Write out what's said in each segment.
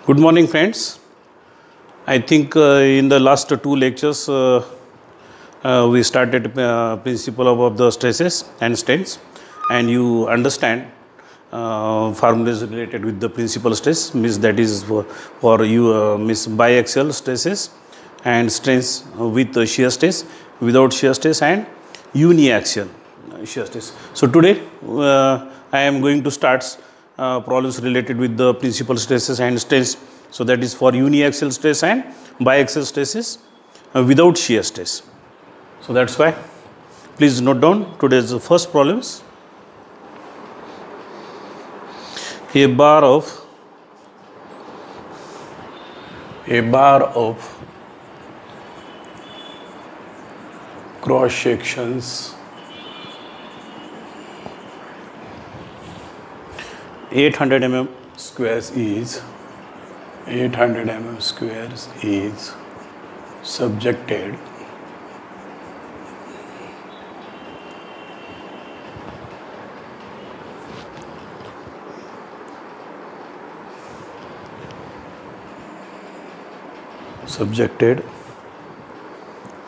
Good morning, friends. I think in the last two lectures we started principle of the stresses and strains, and you understand formulas related with the principal stress, means that is for you means biaxial stresses and strains with shear stress, without shear stress, and uniaxial shear stress. So today I am going to start problems related with the principal stresses and strains. So that is for uniaxial stress and biaxial stresses without shear stress. So that's why please note down today's first problems. A bar of cross sections 800 mm squares is subjected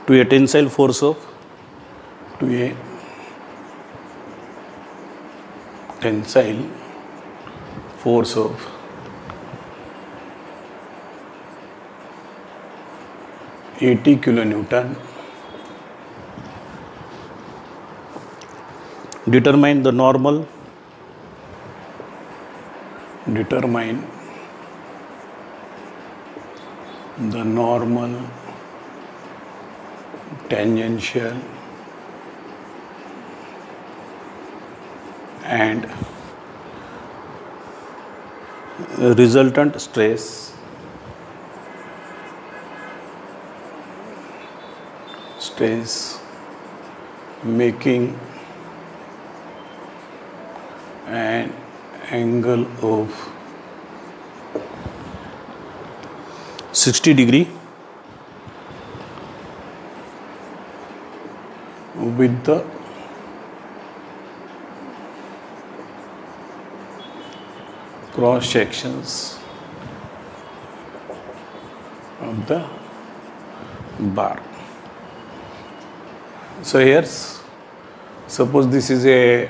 to a tensile force of 80 kilonewton. Determine the normal tangential and resultant stress making an angle of 60 degree with the cross sections of the bar. So here, suppose this is a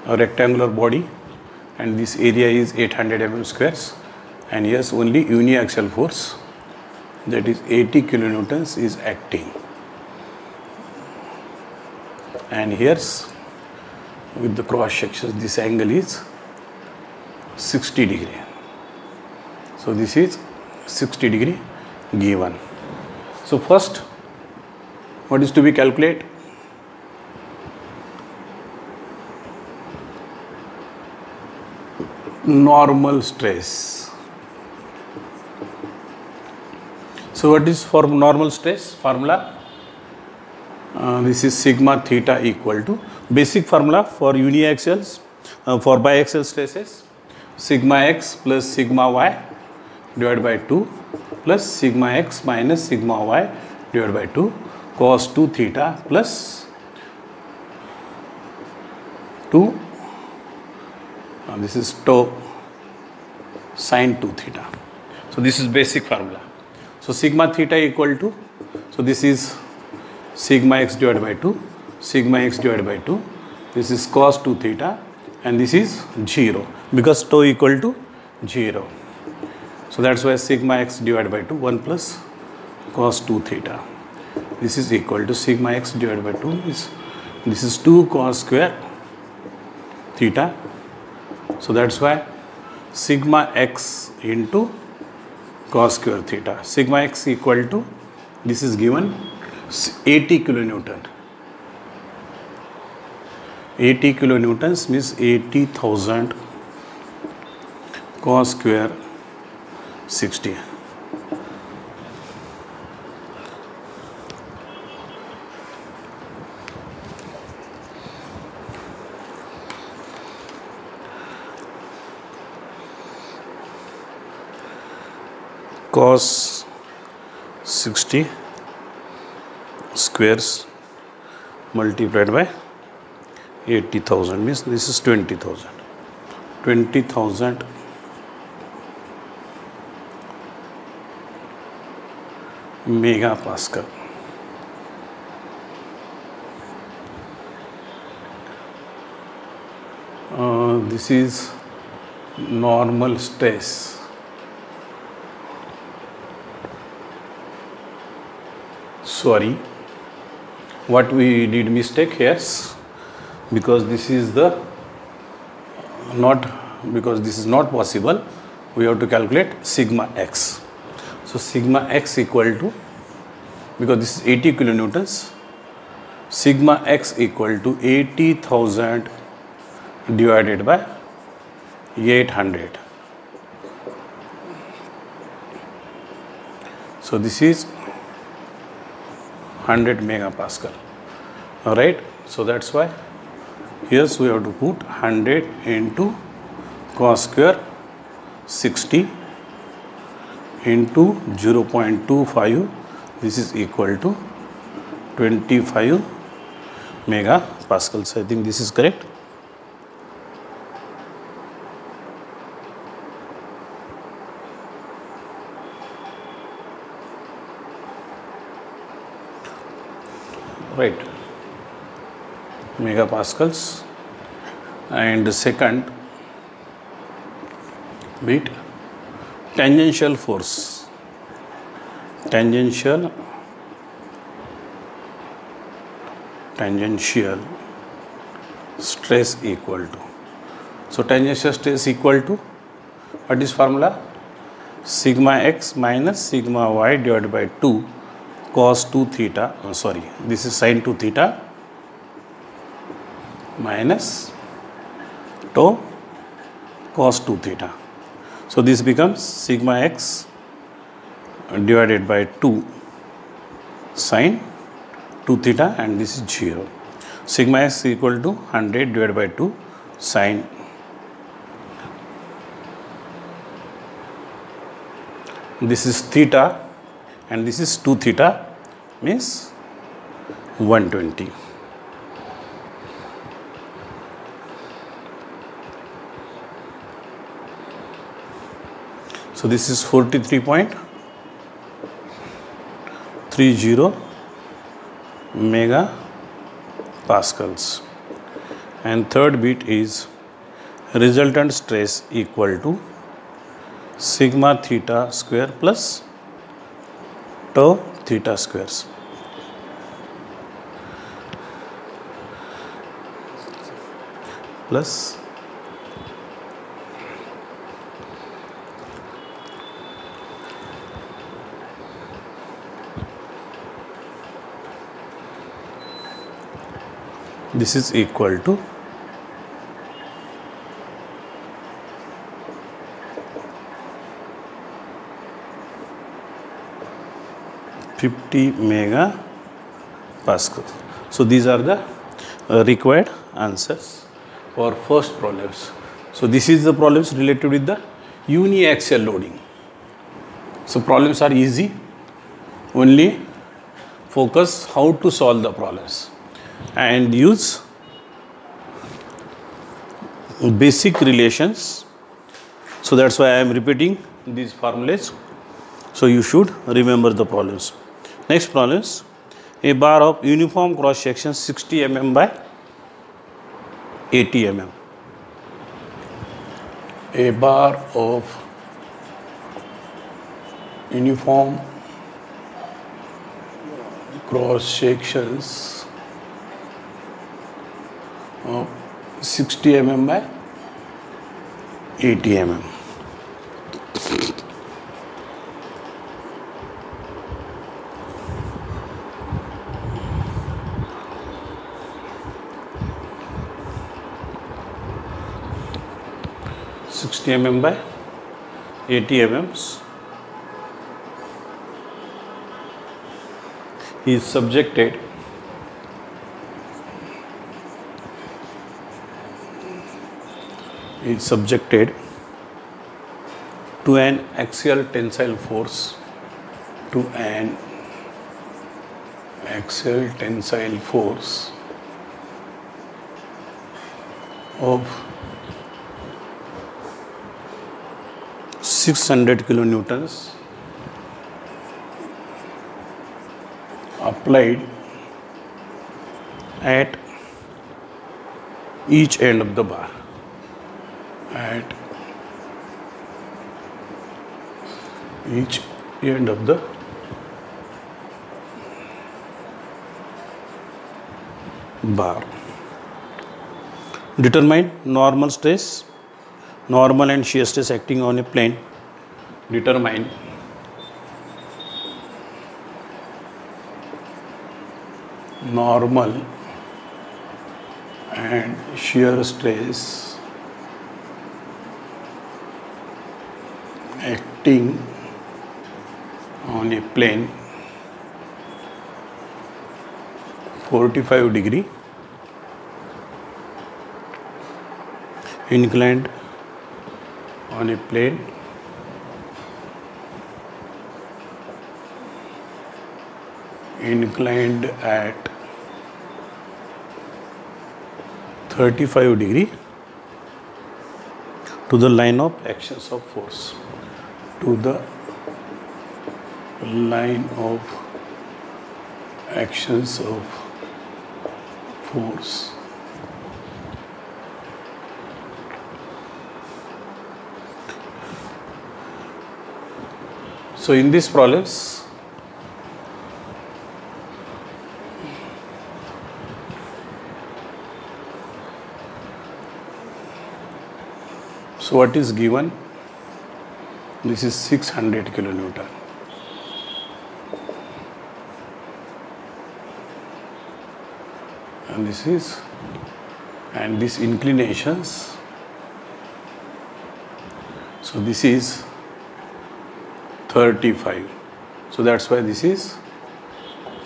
rectangular body and this area is 800 mm squares, and yes, only uniaxial force, that is 80 kilonewtons, is acting. And here's with the cross sections, this angle is 60 degree. So this is 60 degree given. So first, what is to be calculated? Normal stress. So what is for normal stress formula? This is sigma theta equal to basic formula for uniaxials, for biaxial stresses, sigma x plus sigma y divided by 2 plus sigma x minus sigma y divided by 2 cos 2 theta plus 2, this is tau sin 2 theta. So this is basic formula. So sigma theta equal to, so this is sigma x divided by 2, sigma x divided by 2, this is cos 2 theta, and this is 0 because tau equal to 0. So that's why sigma x divided by 2, 1 plus cos 2 theta. This is equal to sigma x divided by 2 is, this is 2 cos square theta. So that's why sigma x into cos square theta. Sigma x equal to, this is given 80 kilonewton. 80 kilonewtons means 80,000 cos square 60. Cos 60 squares multiplied by 80,000 means this is 20,000. 20,000 megapascal. This is normal stress. Sorry, what we did mistake here, because this is the not, because this is not possible, we have to calculate sigma x. So sigma x equal to, because this is 80 kilonewtons, sigma x equal to 80,000 divided by 800. So this is 100 megapascal. All right, so that's why here we have to put 100 into cos square 60 into 0.25, this is equal to 25 megapascals. I think this is correct. Right, megapascals. And the second bit, tangential force, tangential stress equal to, so tangential stress equal to, what is formula? Sigma x minus sigma y divided by 2 cos 2 theta, this is sin 2 theta minus tau cos 2 theta. So this becomes sigma x divided by 2 sin 2 theta, and this is 0. Sigma x equal to 100 divided by 2 sin, this is theta and this is 2 theta, means 120. So this is 43.30 megapascals. And third bit is resultant stress equal to sigma theta square plus tau theta squares. Plus this is equal to 50 megapascal. So these are the required answers for first problems. So this is the problems related with the uniaxial loading. So problems are easy, only focus how to solve the problems and use basic relations. So that's why I am repeating these formulas, so you should remember the problems. Next problems, a bar of uniform cross section 60 mm by 80 mm. A bar of uniform cross sections of 60 mm by 80 mm. mm by 80 mm is subjected to an axial tensile force, of 600 kilonewtons applied at each end of the bar, at each end of the bar. Determine normal stress, normal and shear stress acting on a plane. Determine normal and shear stress acting on a plane 45-degree inclined on a plane inclined at 35-degree to the line of actions of force, to the line of actions of force. So in these problems, so what is given? This is 600 kilonewton. And this is, and this inclinations, so this is 35. So that's why this is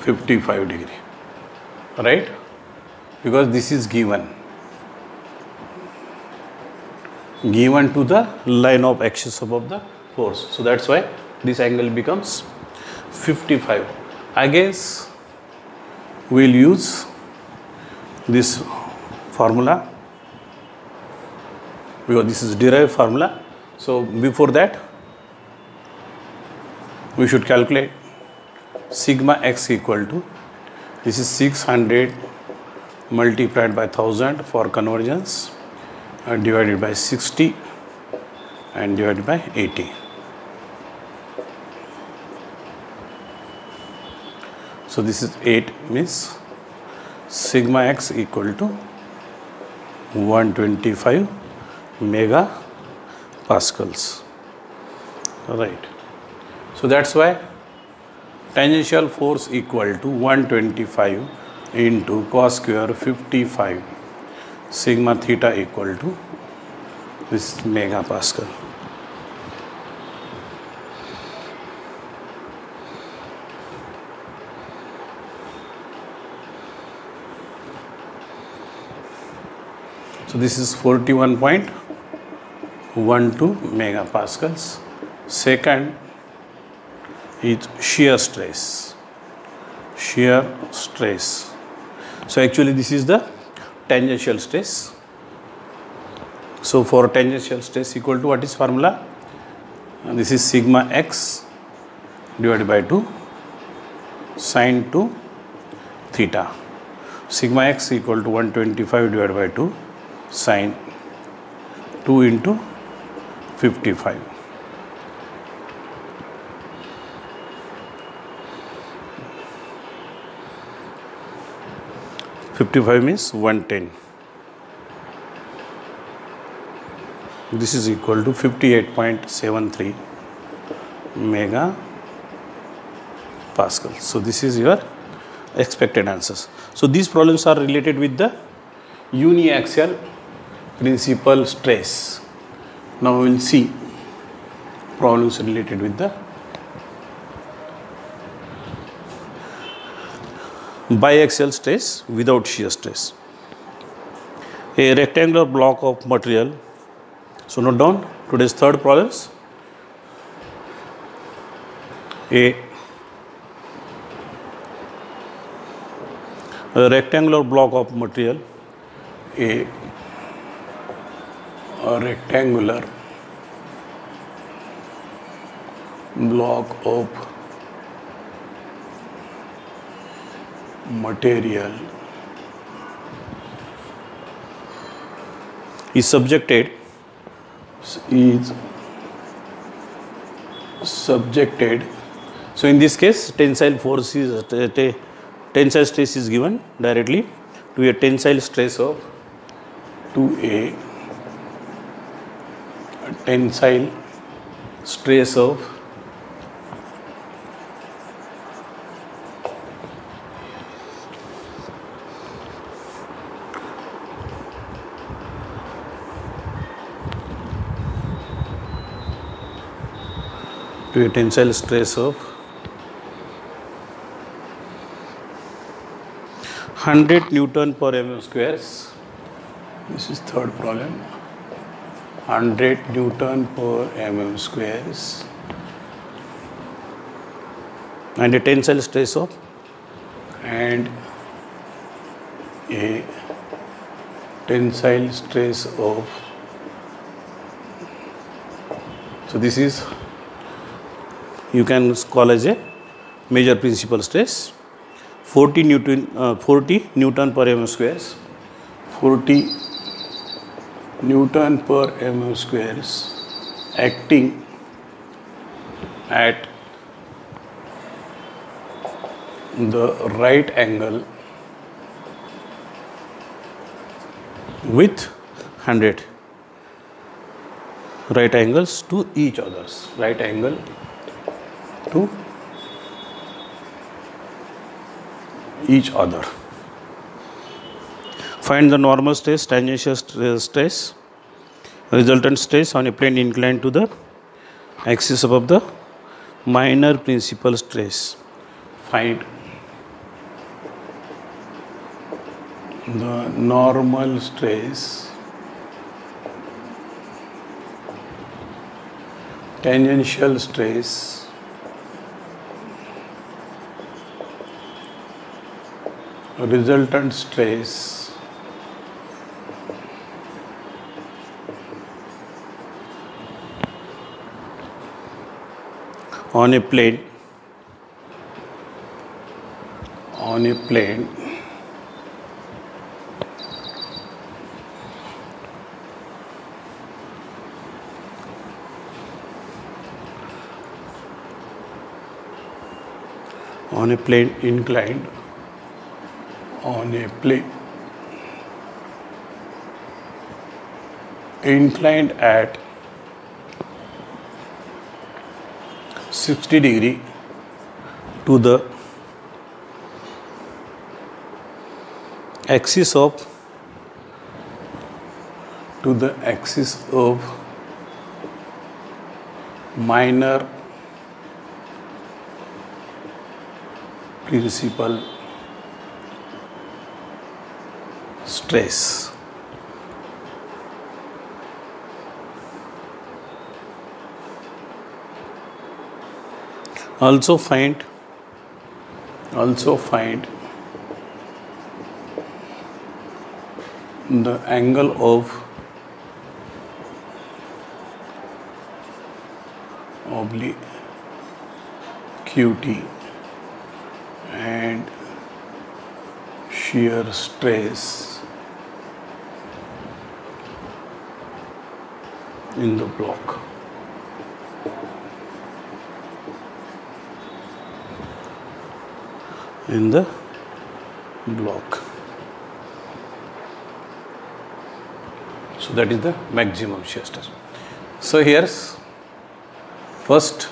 55-degree, right? Because this is given to the line of axis of the force. So that's why this angle becomes 55. I guess we'll use this formula because this is derived formula. So before that, we should calculate sigma x equal to, this is 600 multiplied by 1000 for convergence, divided by 60 and divided by 80. So this is 8, means sigma x equal to 125 megapascals. Right. So that's why tangential force equal to 125 into cos square 55 sigma theta equal to this megapascal. So this is 41.12 megapascals. Second is shear stress. Shear stress. So actually this is the tangential stress. So for tangential stress equal to, what is formula? And this is sigma x divided by 2 sine 2 theta. Sigma x equal to 125 divided by 2 sine 2 into 55. Means 110. This is equal to 58.73 megapascal. So this is your expected answers. So these problems are related with the uniaxial principal stress. Now we will see problems related with the biaxial stress without shear stress. A rectangular block of material. So note down today's third problems. A rectangular block of material. A rectangular block of material is subjected so in this case tensile force is tensile stress is given directly to a tensile stress of a tensile stress of to a tensile stress of 100 Newton per mm squares. This is third problem. 100 Newton per mm squares and a tensile stress of so this is you can call as a major principal stress 40 Newton per mm squares 40 Newton per mm squares acting at the right angle with 100 right angles to each others, right angle to each other. Find the normal stress, tangential stress, resultant stress on a plane inclined to the axis above the minor principal stress. Find the normal stress, tangential stress, resultant stress, on a plane inclined at 60 degree to the axis of minor principal stress. Also find the angle of obliquity and shear stress in the block. So that is the maximum shear stress. So here's first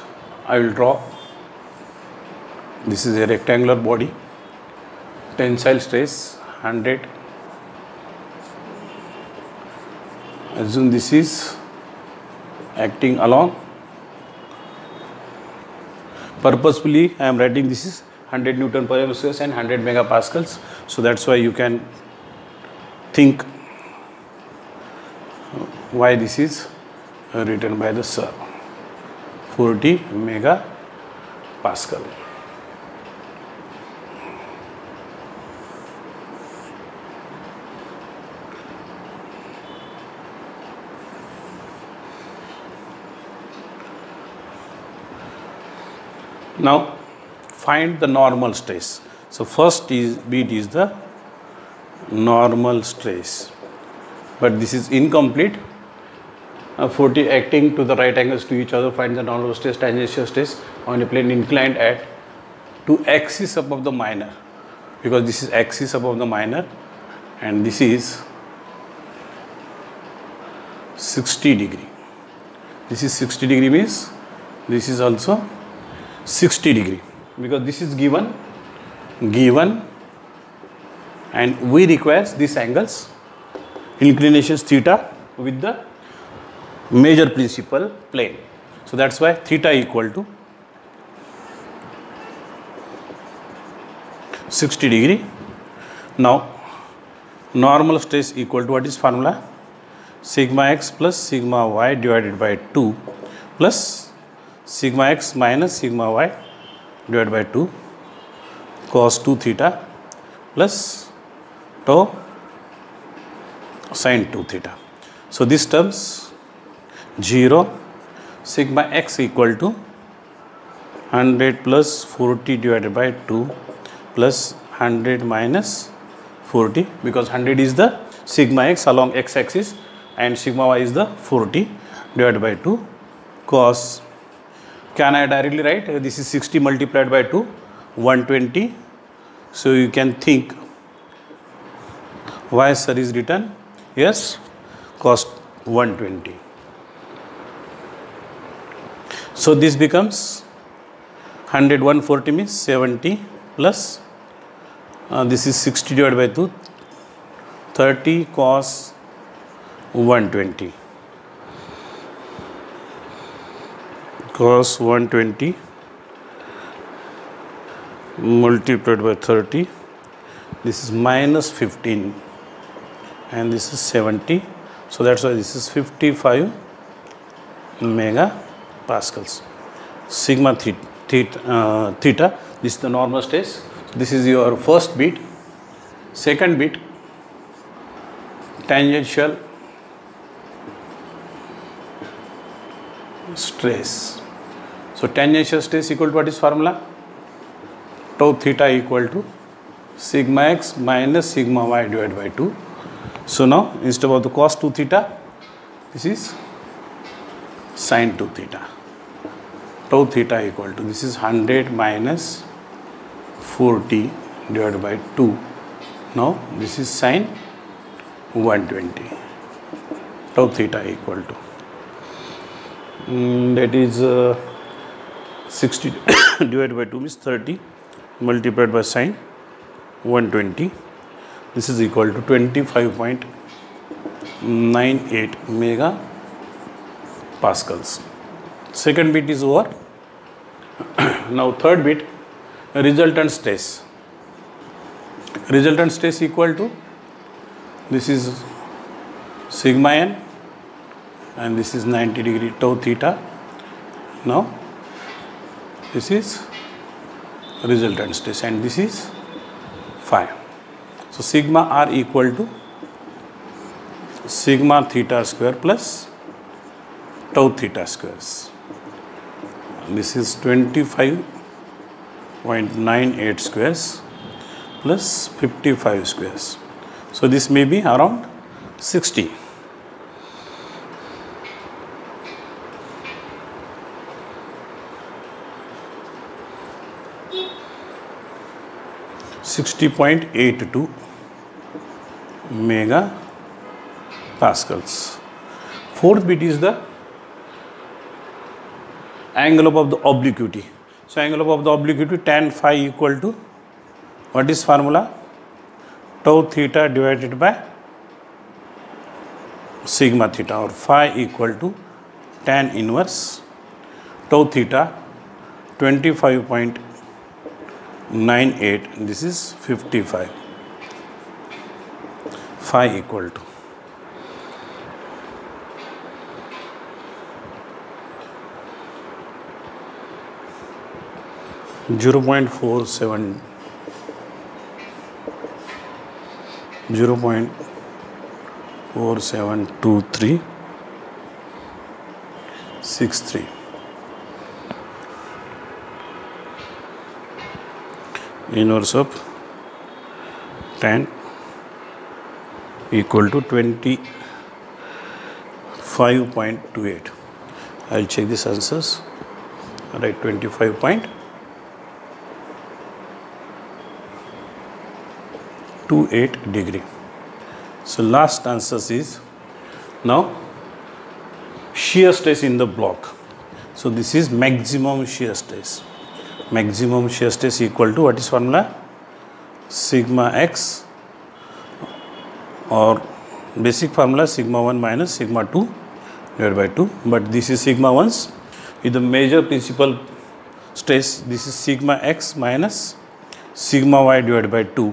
I will draw. This is a rectangular body, tensile stress 100. Assume this is acting along. Purposefully I am writing this is 100 Newton per mm squares and 100 megapascals. So that's why you can think why this is written by the sir. 40 megapascal. Now find the normal stress. So first bit is the normal stress, but this is incomplete. 40 acting to the right angles to each other, find the normal stress, tangential stress on a plane inclined at to axis above the minor, because this is axis above the minor and this is 60 degree. This is 60 degree means this is also 60 degree, because this is given and we require these angles, inclinations theta with the major principal plane. So that's why theta equal to 60 degree. Now normal stress equal to what is formula? Sigma x plus sigma y divided by 2 plus sigma x minus sigma y divided by 2 cos 2 theta plus tau sin 2 theta. So this terms 0, sigma x equal to 100 plus 40 divided by 2 plus 100 minus 40, because 100 is the sigma x along x axis and sigma y is the 40 divided by 2 cos. Can I directly write this is 60 multiplied by 2, 120. So you can think why sir is written, yes, cos 120. So this becomes 100, 140 means 70 plus this is 60 divided by 2, 30 cos 120. Cos 120 multiplied by 30, this is minus 15 and this is 70. So that's why this is 55 megapascals. Sigma theta, this is the normal stress. This is your first bit. Second bit, tangential stress. So tangential stress equal to what is formula? Tau theta equal to sigma x minus sigma y divided by 2. So now instead of the cos 2 theta, this is sin 2 theta. Tau theta equal to, this is 100 minus 40 divided by 2. Now this is sin 120. Tau theta equal to that is 60 divided by 2 means 30 multiplied by sin 120. This is equal to 25.98 megapascals. Second bit is over. Now third bit, resultant stress. Resultant stress equal to, this is sigma n and this is 90 degree tau theta. Now this is resultant stress and this is phi. So sigma r equal to sigma theta square plus tau theta squares. This is 25.98 squares plus 55 squares. So this may be around 60. .82 megapascals. Fourth bit is the angle of the obliquity. So angle of the obliquity tan phi equal to, what is formula? Tau theta divided by sigma theta, or phi equal to tan inverse tau theta 25.98, this is 55. Phi equal to 0.47 0.472363. inverse of tan equal to 25.28. I'll check these answers. Right, 25.28 degree. So last answers is now shear stress in the block. So this is maximum shear stress. Maximum shear stress equal to what is formula? Sigma x, or basic formula sigma 1 minus sigma 2 divided by 2, but this is sigma 1's with the major principal stress. This is sigma x minus sigma y divided by 2.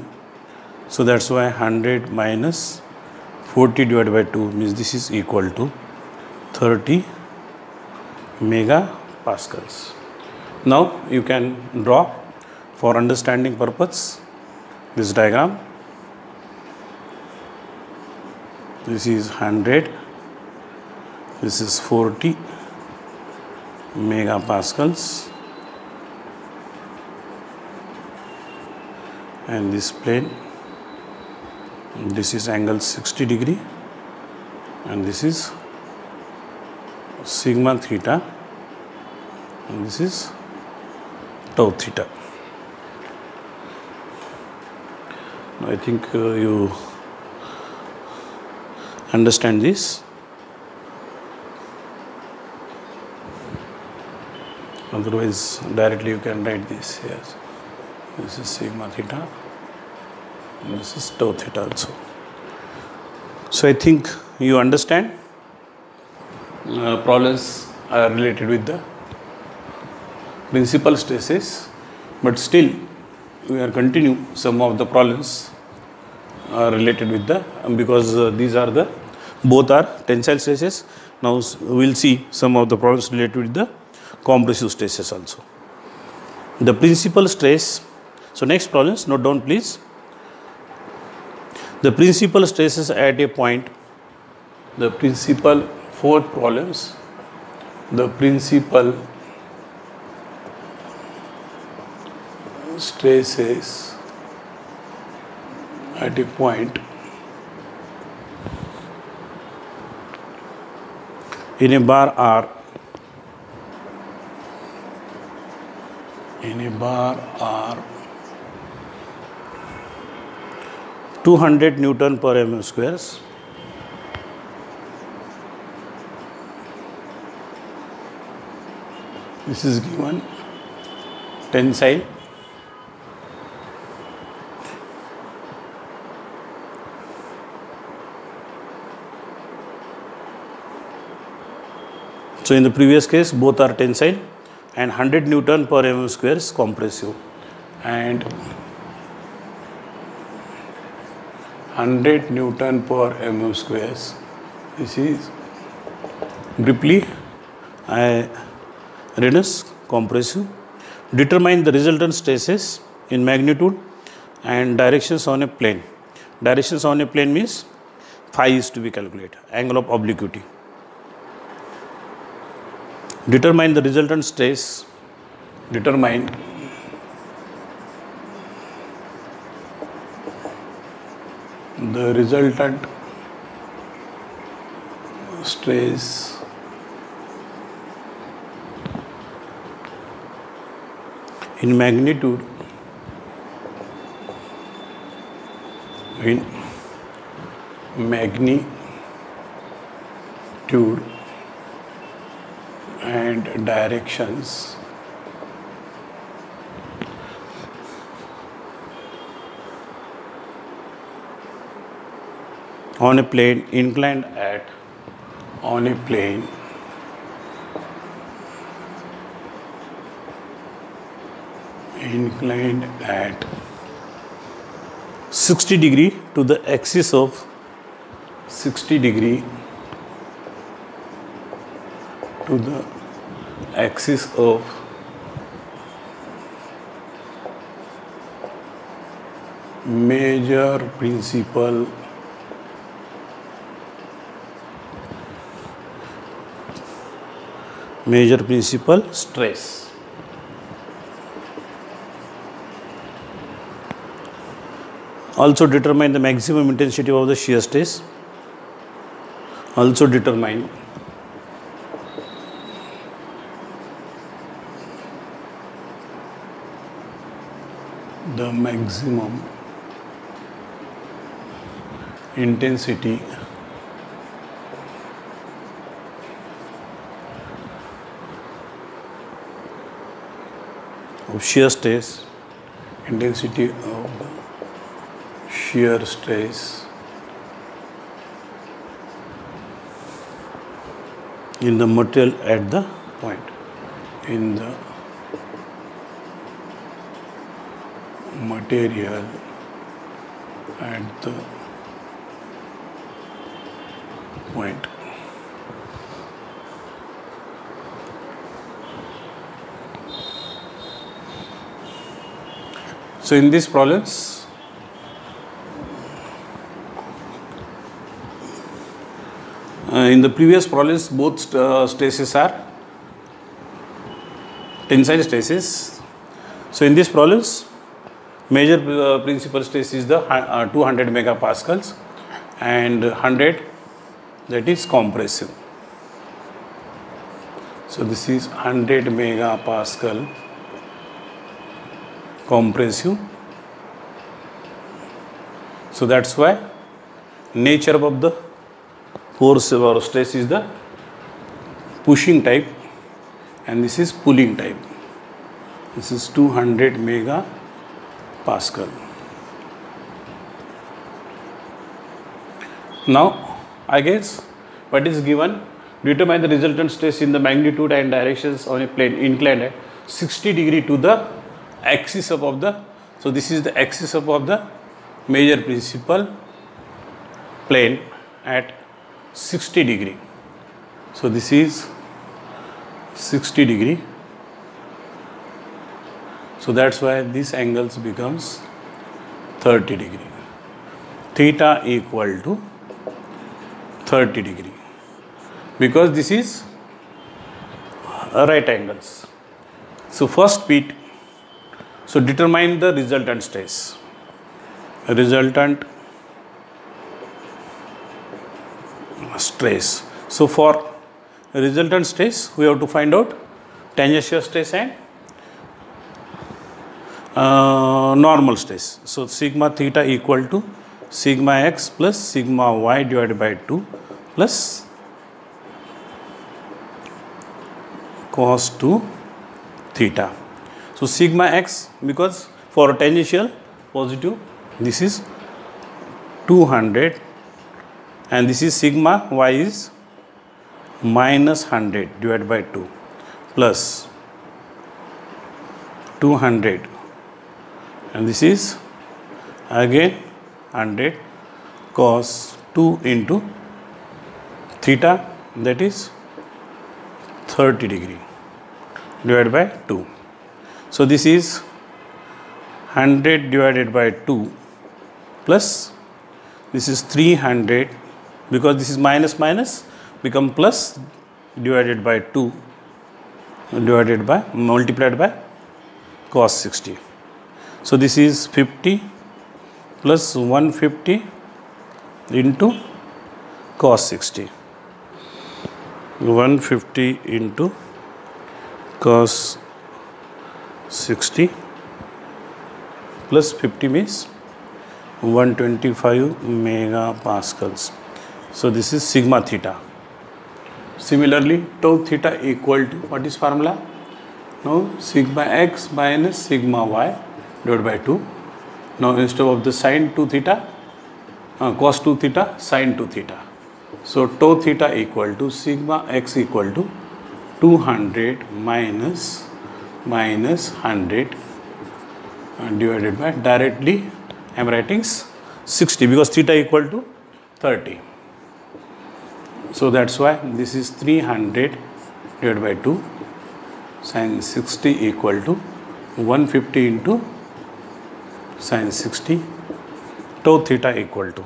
So that's why 100 minus 40 divided by 2 means this is equal to 30 megapascals. Now you can draw for understanding purpose this diagram. This is 100, this is 40 megapascals, and this plane, this is angle 60 degree, and this is sigma theta, and this is tau theta. Now I think you understand this. Otherwise directly you can write this. Yes, this is sigma theta and this is tau theta also. So I think you understand. Problems are related with the principal stresses, but still we are continue some of the problems are related with the because these are the both are tensile stresses. Now we will see some of the problems related with the compressive stresses also. The principal stress. So next problems, note down please. The principal stresses at a point. The principal fourth problems. The principal stresses at a point in a bar R, in a bar R 200 Newton per mm squares. This is given tensile. So in the previous case both are tensile and 100 Newton per mm squares compressive, and 100 Newton per mm squares, this is briefly Reynolds compressive. Determine the resultant stresses in magnitude and directions on a plane. Directions on a plane means phi is to be calculated, angle of obliquity. Determine the resultant stress. Determine the resultant stress in magnitude and directions on a plane inclined at inclined at 60 degree to the axis of 60 degree to the axis of major principal stress. Also determine the maximum intensity of the shear stress. Also determine the maximum intensity of shear stress, intensity of the shear stress in the material at the point, in the material at the point. So in these problems, in the previous problems, both stresses are tensile stresses. So in these problems, major principal stress is the 200 megapascals and 100, that is compressive. So this is 100 megapascal compressive. So that's why nature of the force or stress is the pushing type and this is pulling type. This is 200 megapascal. Now I guess what is given, determine the resultant stress in the magnitude and directions on a plane inclined at 60 degree to the axis of the, so this is the axis of the major principal plane at 60 degree. So this is 60 degree. So that's why this angles becomes 30 degree. Theta equal to 30 degree because this is right angles. So first Pete, so determine the resultant stress. Resultant stress. So for resultant stress, we have to find out tangential stress and normal stress. So sigma theta equal to sigma x plus sigma y divided by 2 plus cos 2 theta. So sigma x, because for tangential positive, this is 200 and this is sigma y is minus 100 divided by 2 plus 200 and this is again 100 cos 2 into theta, that is 30 degree divided by 2. So this is 100 divided by 2 plus this is 300, because this is minus minus become plus divided by 2 divided by multiplied by cos 60. So this is 50 plus 150 into cos 60. 150 into cos 60 plus 50 means 125 megapascals. So this is sigma theta. Similarly, tau theta equal to, what is formula? Now sigma x minus sigma y divided by 2. Now instead of the sin 2 theta, cos 2 theta, sin 2 theta. So tau theta equal to sigma x equal to 200 minus 100 divided by, directly I am writing 60 because theta equal to 30. So that's why this is 300 divided by 2 sin 60 equal to 150 into sin 60, tau theta equal to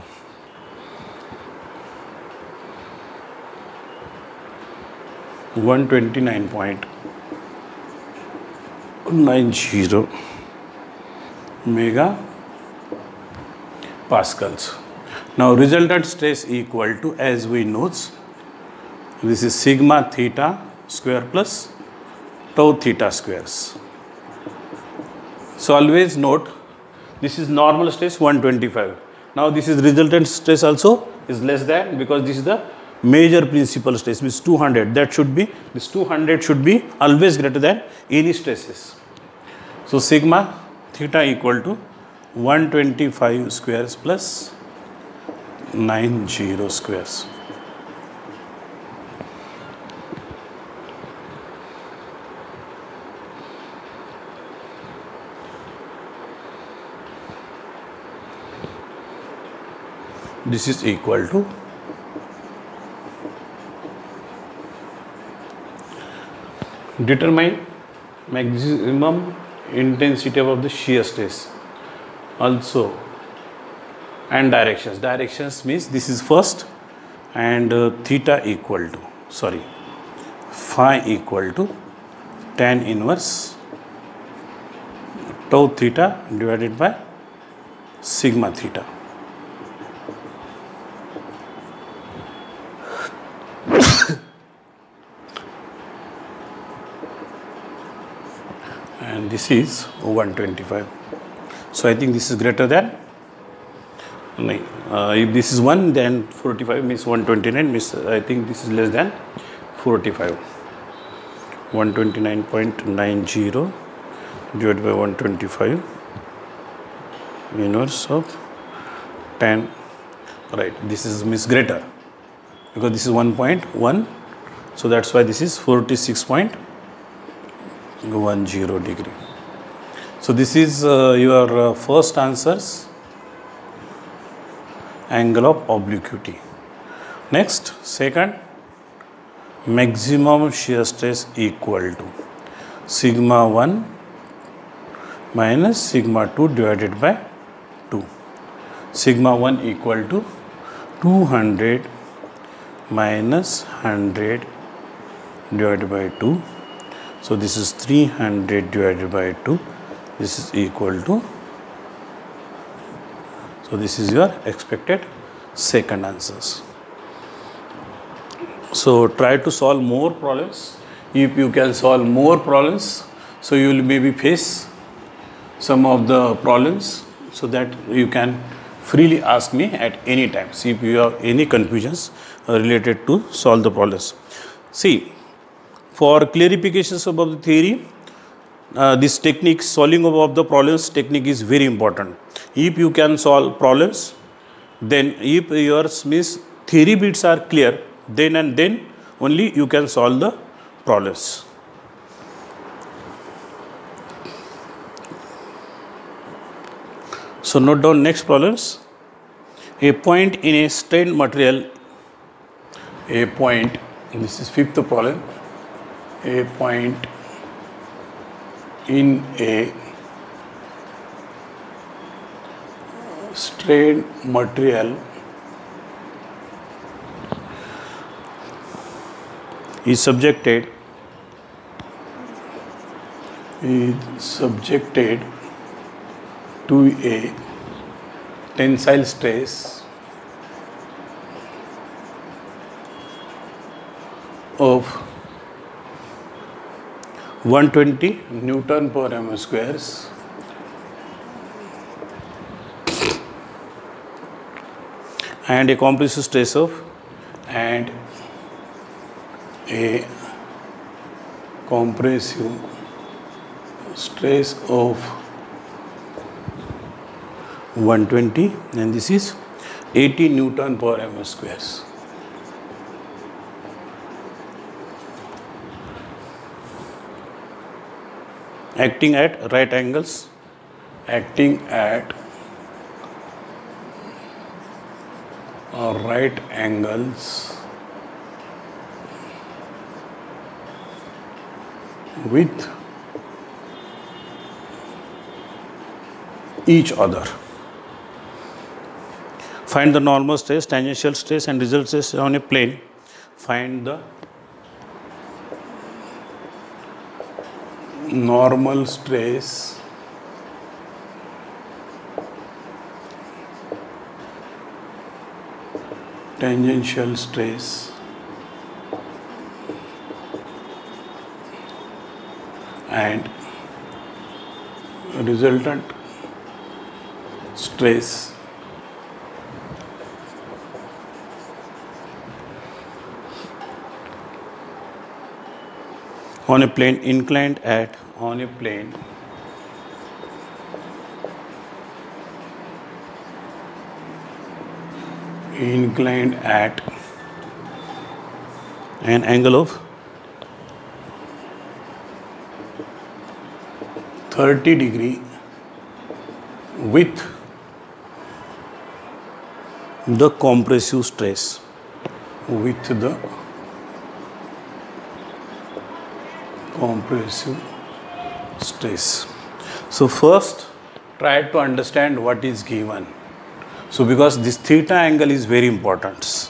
129.90 mega pascals. Now resultant stress equal to, as we know, this is sigma theta square plus tau theta squares. So always note, this is normal stress 125. Now this is resultant stress also is less than, because this is the major principal stress, which is 200. That should be, this 200 should be always greater than any stresses. So sigma theta equal to 125 squares plus 90 squares. This is equal to determine maximum intensity of the shear stress also, and directions. Directions means this is first, and theta equal to, sorry, phi equal to tan inverse tau theta divided by sigma theta. And this is 125. So I think this is greater than, if this is 1, then 45 means 129 means, I think this is less than 45. 129.90 divided by 125 inverse of tan, right, this is means greater, because this is 1.1, so that's why this is 46.10 degree. So this is your first answer's angle of obliquity. Next, second, maximum shear stress equal to sigma 1 minus sigma 2 divided by 2. Sigma 1 equal to 200 minus 100 divided by 2. So this is 300 divided by 2. This is equal to, so this is your expected second answers. So try to solve more problems. If you can solve more problems, so you will maybe face some of the problems, so that you can freely ask me at any time. See, if you have any confusions related to solve the problems. See, for clarifications about the theory, this technique, solving of the problems technique, is very important. If you can solve problems, then if your means theory bits are clear, then and then only you can solve the problems. So note down next problems. A point in a strained material, a point, this is fifth problem, a point in a strained material is subjected to a tensile stress of 120 Newton per mm squares and a compressive stress of 120, and this is 80 Newton per mm squares. Acting at right angles, right angles with each other. Find the normal stress, tangential stress and result stress on a plane. Find the normal stress tangential stress and resultant stress on a plane inclined at an angle of 30 degree with the compressive stress. So first try to understand what is given. So because this theta angle is very important.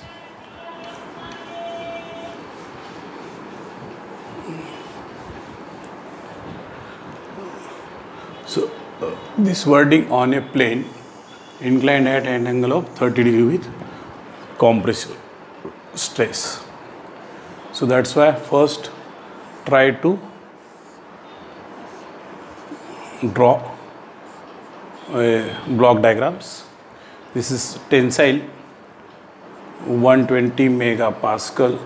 So this wording on a plane inclined at an angle of 30 degree with compressive stress. So that's why first try to draw block diagrams. This is tensile 120 megapascal,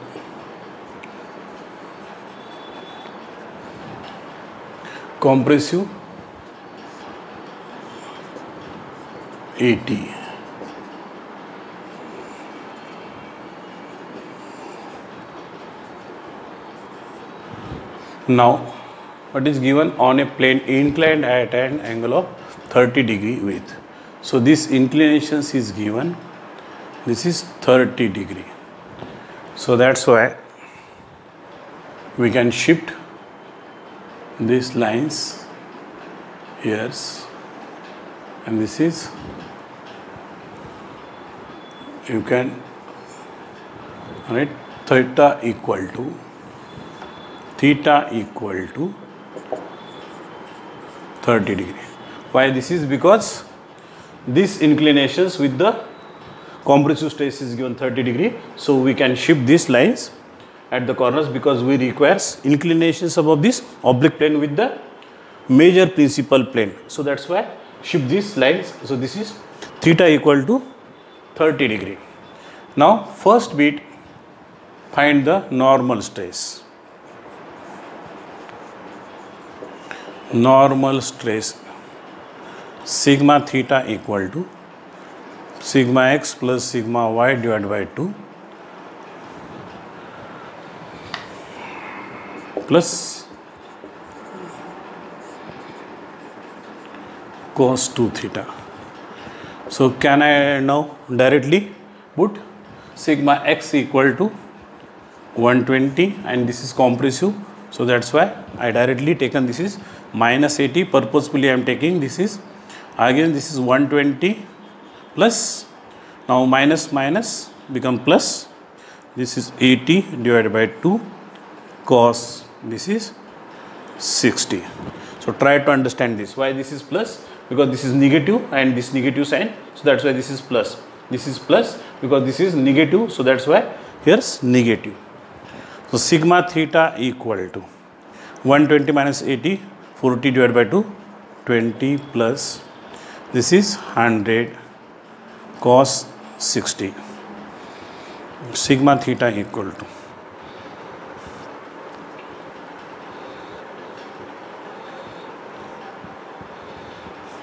compressive 80. Now what is given on a plane inclined at an angle of 30 degree with. So this inclinations is given, this is 30 degree. So that's why we can shift these lines here, and this is, you can write theta equal to 30 degree. Why this is? Because this inclinations with the compressive stress is given 30 degree. So we can shift these lines at the corners because we require inclinations above this oblique plane with the major principal plane. So that's why shift these lines. So this is theta equal to 30 degree. Now first bit, find the normal stress. Normal stress sigma theta equal to sigma x plus sigma y divided by 2 plus cos 2 theta. So can I now directly put sigma x equal to 120, and this is compressive. So that's why I directly taken this is minus 80. Purposefully I am taking this is, again this is 120 plus, now minus minus become plus, this is 80 divided by 2 cos, this is 60. So try to understand this. Why this is plus? Because this is negative and this negative sign, so that's why this is plus. This is plus because this is negative, so that's why here's negative. So sigma theta equal to 120 minus 80, 40 divided by 2, 20 plus, this is 100 cos 60. Sigma theta equal to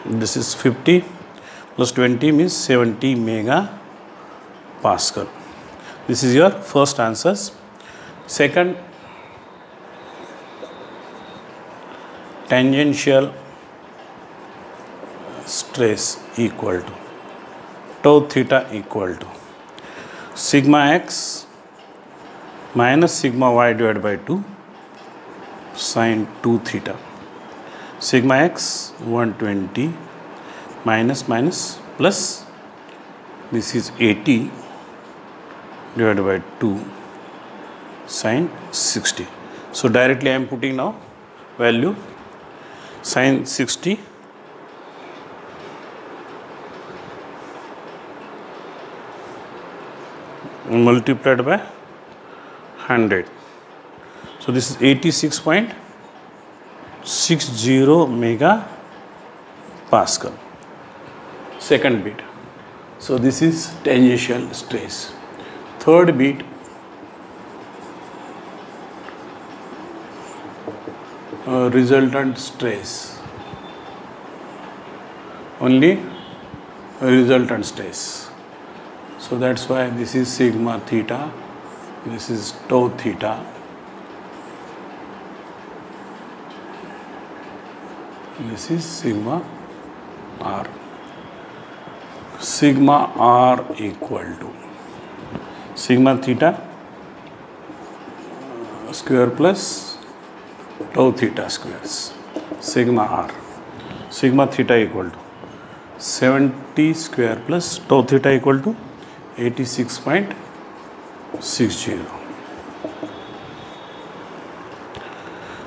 this is 50 plus 20 means 70 megapascal. This is your first answers. Second, tangential stress equal to tau theta equal to sigma x minus sigma y divided by 2 sin 2 theta. Sigma x 120 minus minus plus, this is 80 divided by 2 sin 60. So directly I am putting now value sin 60 . multiplied by 100. So this is 86.60 megapascal. Second bit. So this is tangential stress. Third bit, resultant stress. Only resultant stress. So that's why this is sigma theta, this is tau theta, this is sigma r. Sigma r equal to sigma theta square plus tau theta squares, sigma r. Sigma theta equal to 70 square plus tau theta equal to 86.60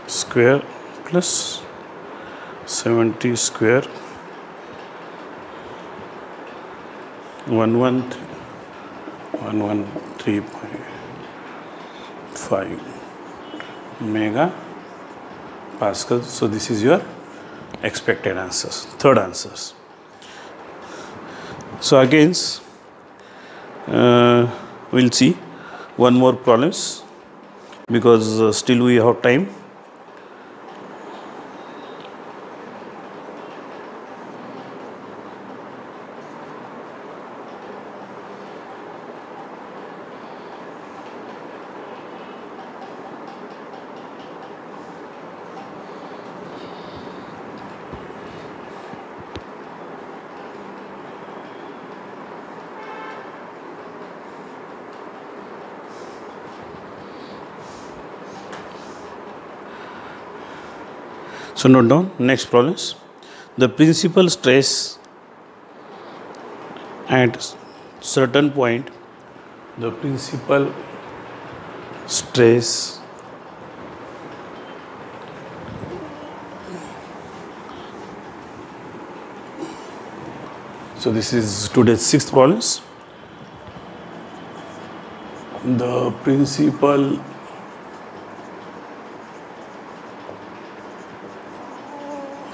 square plus 70 square 113.5 megapascal. So this is your expected answers, third answers. So again we'll see one more problems because still we have time. So note down next problems. The principal stress at certain point, the principal stress so this is today's sixth problems. The principal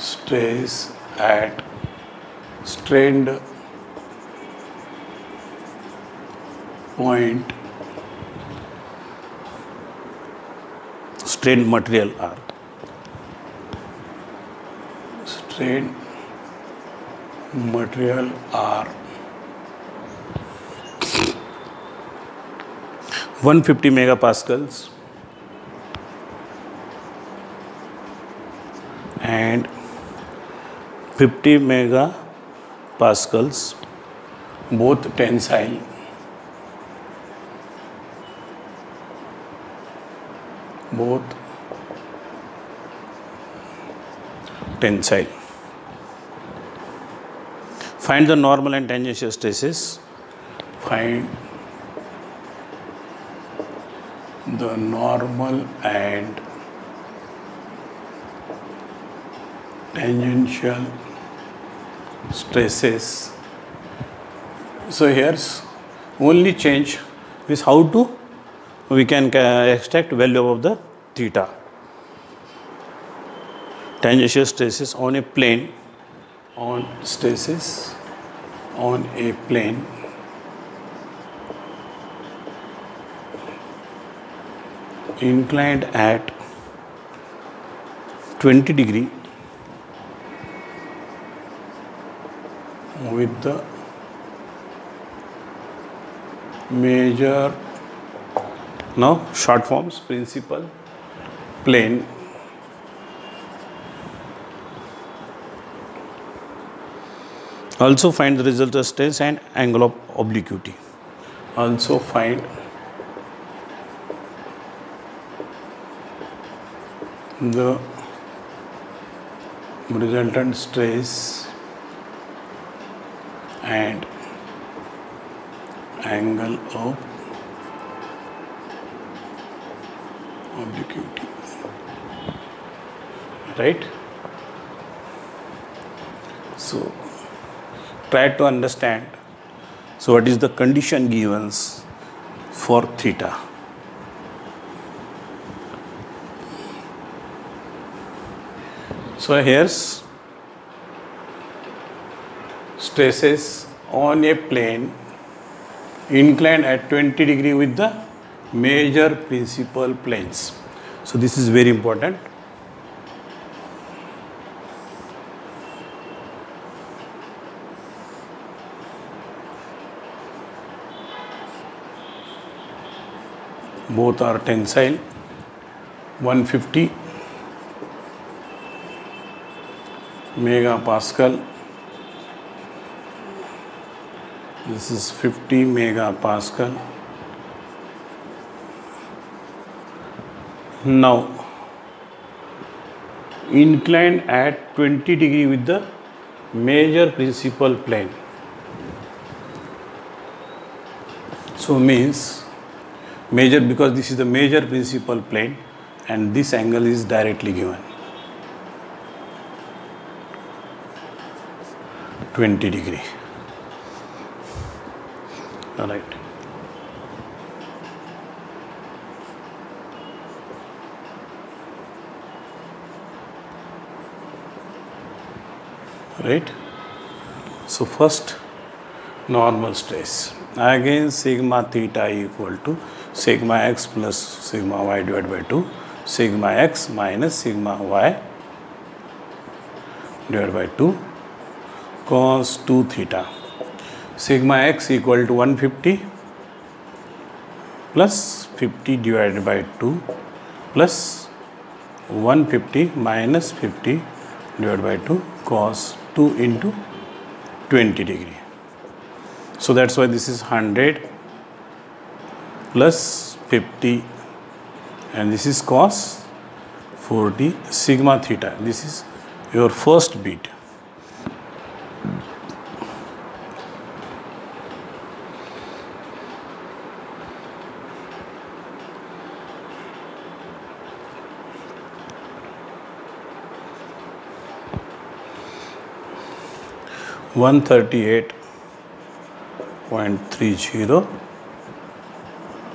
stress at strained point, strained material R, strained material R 150 megapascals and 50 megapascals, both tensile, Find the normal and tangential stresses. Find the normal and tangential stresses. So here's only change is how to we can extract value of the theta. Tangential stresses on a plane, on stresses on a plane inclined at 20 degree with the major, now short forms, principal plane also find the result of stress and angle of obliquity. Also find the resultant stress and angle of obliquity, right? So try to understand. So what is the condition given for theta. So here's stresses on a plane inclined at 20 degree with the major principal planes. So this is very important. Both are tensile, 150 megapascal. This is 50 megapascal. Now, inclined at 20 degree with the major principal plane. So means major, because this is the major principal plane and this angle is directly given 20 degree. All right. Right. So first normal stress. Again sigma theta equal to sigma x plus sigma y divided by 2 sigma x minus sigma y divided by 2 cos 2 theta. Sigma x equal to 150 plus 50 divided by 2 plus 150 minus 50 divided by 2 cos 2 into 20 degree. So that's why this is 100 plus 50 and this is cos 40 sigma theta. This is your first beat. (138.30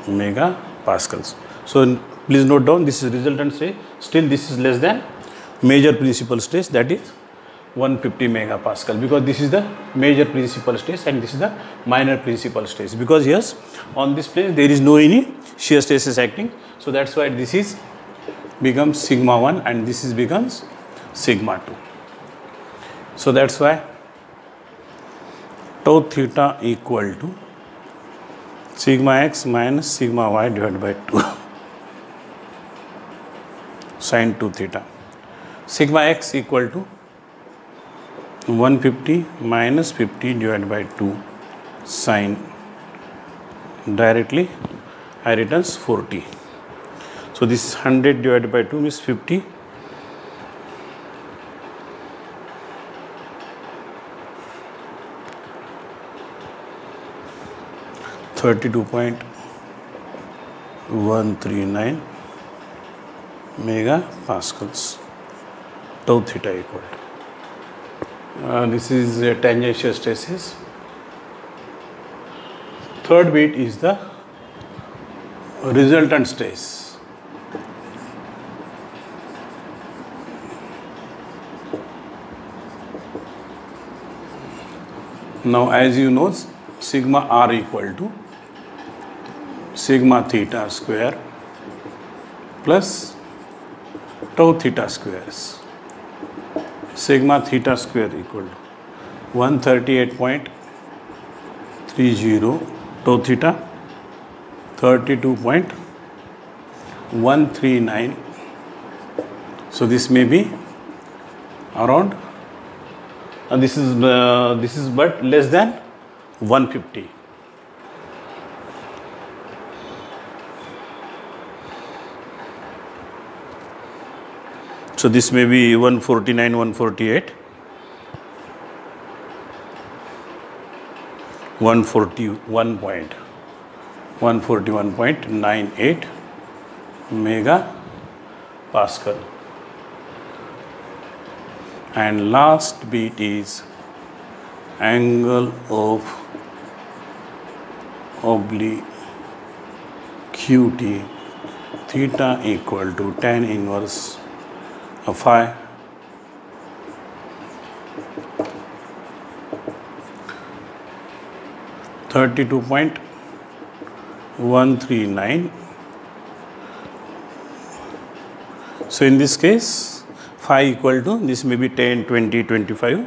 megapascals). So please note down, this is resultant stress. Still this is less than major principal stress, that is 150 megapascal, because this is the major principal stress and this is the minor principal stress, because yes, on this plane there is no any shear stresses acting. So that's why this is becomes sigma 1 and this is becomes sigma 2. So that's why tau theta equal to sigma x minus sigma y divided by 2 sin 2 theta. Sigma x equal to 150 minus 50 divided by 2 sin, directly I returns 40. So this 100 divided by 2 means 50. (32.139 megapascals). Tau theta equal to. This is tangential stresses. Third bit is the resultant stress. Now as you know, sigma r equal to sigma theta square plus tau theta squares. Sigma theta square equal to 138.30 tau theta 32.139. So this may be around this is but less than 150. So this may be 149, 148, 141.98 megapascal. And last bit is angle of qt theta equal to tan inverse of phi $32.139. So in this case, phi equal to, this may be 10, 20, 25.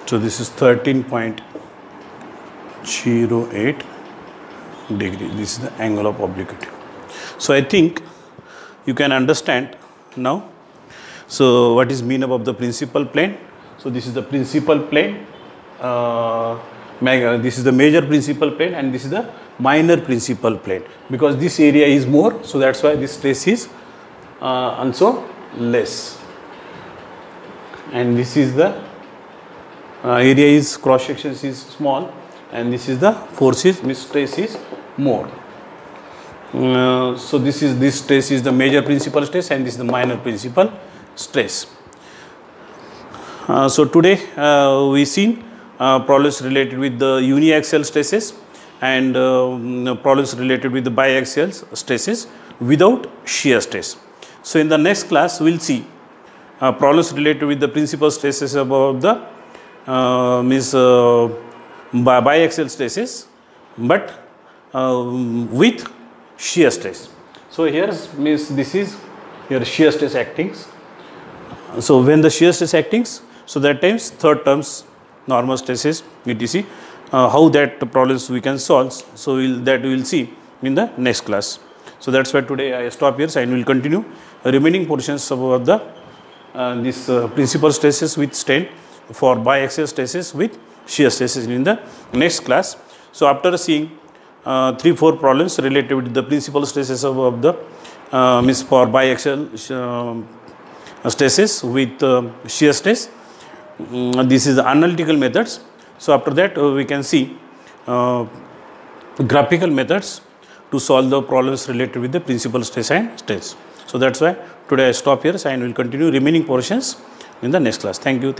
So this is 13.08 degree. This is the angle of obliquity. So I think you can understand now. So what is mean above the principal plane? So this is the principal plane. This is the major principal plane, and this is the minor principal plane. Because this area is more, so that's why this stress is also less. And this is the area is cross section is small, and this is the force is stress is more. So this stress is the major principal stress, and this is the minor principal stress. So today we seen problems related with the uniaxial stresses and problems related with the biaxial stresses without shear stress. So in the next class we will see problems related with the principal stresses above the biaxial stresses, but with shear stress. So here this is your shear stress acting. So when the shear stress acting, so that times third terms normal stresses etc. How that problems we can solve. So that we will see in the next class. So that's why today I stop here, and will continue remaining portions about the this principal stresses with strain for biaxial stresses with shear stresses in the next class. So after seeing 3-4 problems related with the principal stresses of the for biaxial stresses with shear stress, this is the analytical methods. So after that we can see graphical methods to solve the problems related with the principal stress and strains. So that's why today I stop here, and will continue remaining portions in the next class. Thank you.